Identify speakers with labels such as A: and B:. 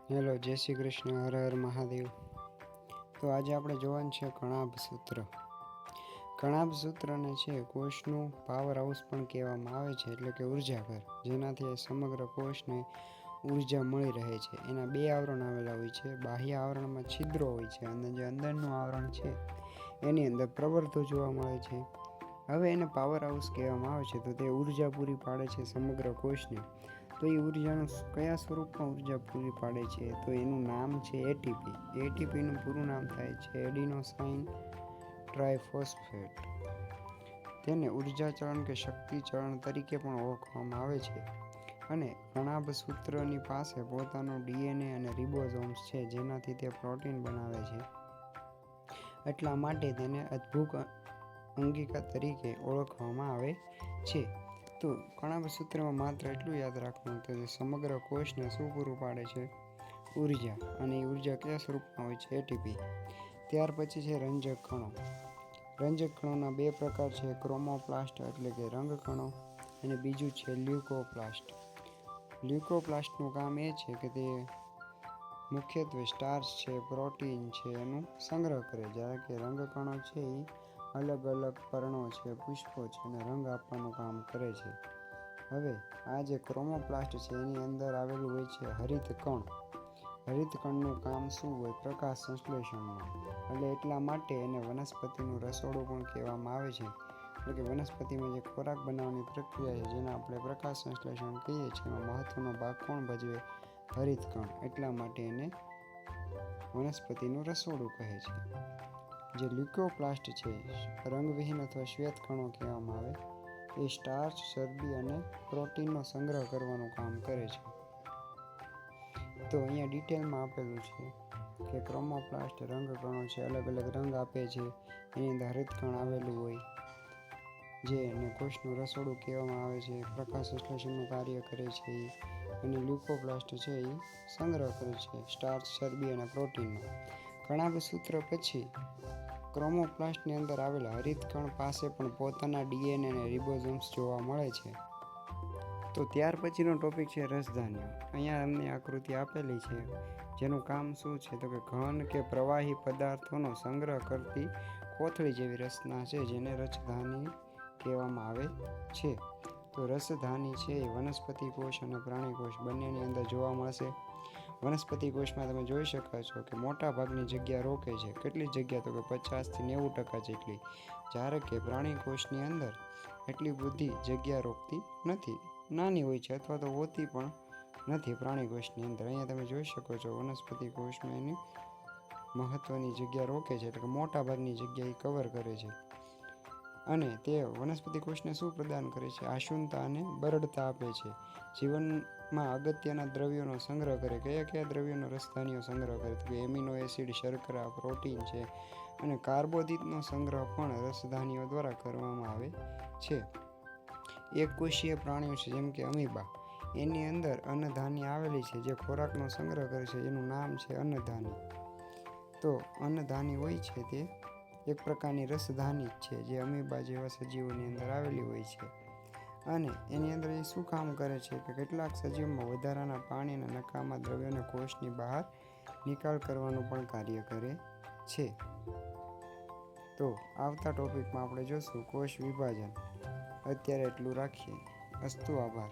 A: Hello, જય શ્રી કૃષ્ણ, હર હર મહાદેવ. તો આજે આપણે જોવાનું છે કણાભ સૂત્ર. કણાભ સૂત્રને છે કોષનું પાવર હાઉસ પણ કહેવામાં આવે છે, એટલે કે ઉર્જાઘર, જેનાથી સમગ્ર કોષને ઉર્જા મળી રહે છે. એના બે આવરણ આવેલા હોય છે. બાહ્ય આવરણમાં છિદ્રો હોય છે અને જે અંદરનું આવરણ છે એની અંદર પ્રવર્તો જોવા મળે છે. હવે એને પાવર હાઉસ કહેવામાં આવે છે. તો તે ઉર્જા પૂરી પાડે છે સમગ્ર કોષને. તો એ ઉર્જાનું કયા સ્વરૂપમાં ઉર્જા પૂરી પાડે છે? તો એનું નામ છે એટીપી. એટીપીનું પૂરું નામ થાય છે એડિનોસાઇન ટ્રાઇફોસ્ફેટ. તેને ઉર્જા ચલણ કે શક્તિ ચલણ તરીકે પણ ઓળખવામાં આવે છે. અને કણાભ સૂત્રની પાસે પોતાનો ડીએનએ અને રિબોઝોમ્સ છે, જેનાથી તે પ્રોટીન બનાવે છે. એટલા માટે તેને અદ્ભુત અંગિકા તરીકે ઓળખવામાં આવે છે. તો કણાભ સૂત્રમાં માત્ર એટલું યાદ રાખવાનું કે સમગ્ર કોષને શું પૂરું પાડે છે? ઉર્જા. અને એ ઉર્જા કયા સ્વરૂપમાં હોય છે? એટીપી. ત્યાર પછી છે રંજક કણો. રંજક કણોના બે પ્રકાર છે, ક્રોમોપ્લાસ્ટ એટલે કે રંગ કણો, અને બીજું છે લ્યુકોપ્લાસ્ટ. લ્યુકોપ્લાસ્ટનું કામ એ છે કે તે મુખ્યત્વે સ્ટાર્ચ છે, પ્રોટીન છે એનું સંગ્રહ કરે, જ્યારે કે રંગ કણો છે એ અલગ અલગ પર્ણો છે, પુષ્પો છે અને રંગ આપવાનું કામ કરે છે. હવે આ જે ક્રોમોપ્લાસ્ટ છે એની અંદર આવેલું હોય છે હરિત કણ. હરિત કણનું કામ શું હોય? પ્રકાશ સંશ્લેષણનું. એટલે એટલા માટે એને વનસ્પતિનું રસોડું પણ કહેવામાં આવે છે. એટલે કે વનસ્પતિમાં જે ખોરાક બનાવવાની પ્રક્રિયા છે, જેને આપણે પ્રકાશ સંશ્લેષણ કહીએ છીએ, એમાં મહત્વનો ભાગ કોણ ભજવે? હરિત કણ. એટલા માટે એને વનસ્પતિનું રસોડું કહે છે. જે લ્યુકોપ્લાસ્ટ છે, રંગવિહીન અથવા શ્વેત કણો કહેવામાં આવે, એ સ્ટાર્ચ, ચરબી અને પ્રોટીનનો સંગ્રહ કરવાનું કામ કરે છે. તો અહીંયા ડિટેલમાં આપેલું છે કે ક્રોમોપ્લાસ્ટ રંગ કણો છે, અલગ અલગ રંગ આપે છે, એની અંદર હરિત કણ આવેલું હોય, જેને કોષનું રસોડું કહેવામાં આવે છે, પ્રકાશ સંશ્લેષણનું કાર્ય કરે છે, અને લ્યુકોપ્લાસ્ટ છે એ સંગ્રહ કરે છે સ્ટાર્ચ, ચરબી અને પ્રોટીનનો. કણાભ સૂત્ર પછી ક્રોમોપ્લાસ્ટની અંદર આવેલા હરિત કણ પાસે પણ પોતાના ડીએનએ અને રિબોઝોમ્સ જોવા મળે છે. તો ત્યાર પછીનો ટોપિક છે રસધાન્યો. અહીંયા અમને આકૃતિ આપેલી છે, જેનું કામ શું છે? તો કે ઘન કે પ્રવાહી પદાર્થોનો સંગ્રહ કરતી કોથળી જેવી રચના છે, જેને રસધાની કહેવામાં આવે છે. તો રસધાની છે એ વનસ્પતિ કોષ અને પ્રાણી કોષ બંનેની અંદર જોવા મળશે. વનસ્પતિ કોષમાં તમે જોઈ શકો છો કે મોટા ભાગની જગ્યા રોકે છે. કેટલી જગ્યા? તો કે 50-90% જેટલી. જ્યારે કે પ્રાણી કોષની અંદર એટલી બધી જગ્યા રોકતી નથી, નાની હોય છે અથવા તો હોતી પણ નથી પ્રાણી કોષની અંદર. અહીંયા તમે જોઈ શકો છો વનસ્પતિ કોષમાં એની મહત્વની જગ્યા રોકે છે, એટલે કે મોટા ભાગની જગ્યા એ કવર કરે છે. અને તે વનસ્પતિ કોષને શું પ્રદાન કરે છે? આશુનતા અને બરડતા આપે છે. જીવનમાં અગત્યના દ્રવ્યોનો સંગ્રહ કરે. કયા કયા દ્રવ્યોનો રસધાનીઓ સંગ્રહ કરે? તો એમિનો એસિડ, શર્કરા, પ્રોટીન છે, અને કાર્બોદિતનો સંગ્રહ પણ રસધાનીઓ દ્વારા કરવામાં આવે છે. એક કોષીય પ્રાણીઓ છે, જેમ કે અમીબા, એની અંદર અન્નધાની આવેલી છે, જે ખોરાકનો સંગ્રહ કરે છે. એનું નામ છે અન્નધાની. તો અન્નધાની હોય છે તે એક પ્રકારની રસધાની જ છે, જે અમીબા જેવા સજીવોની અંદર આવેલી હોય છે. અને એની અંદર એ શું કામ કરે છે કે કેટલાક સજીવોમાં વધારાના પાણી અને નકામા દ્રવ્યોને કોષની બહાર નિકાલ કરવાનું પણ કાર્ય કરે છે. તો આવતા ટોપિકમાં આપણે જોશું કોષ વિભાજન. અત્યારે એટલું રાખીએ. અસ્તુ. આભાર.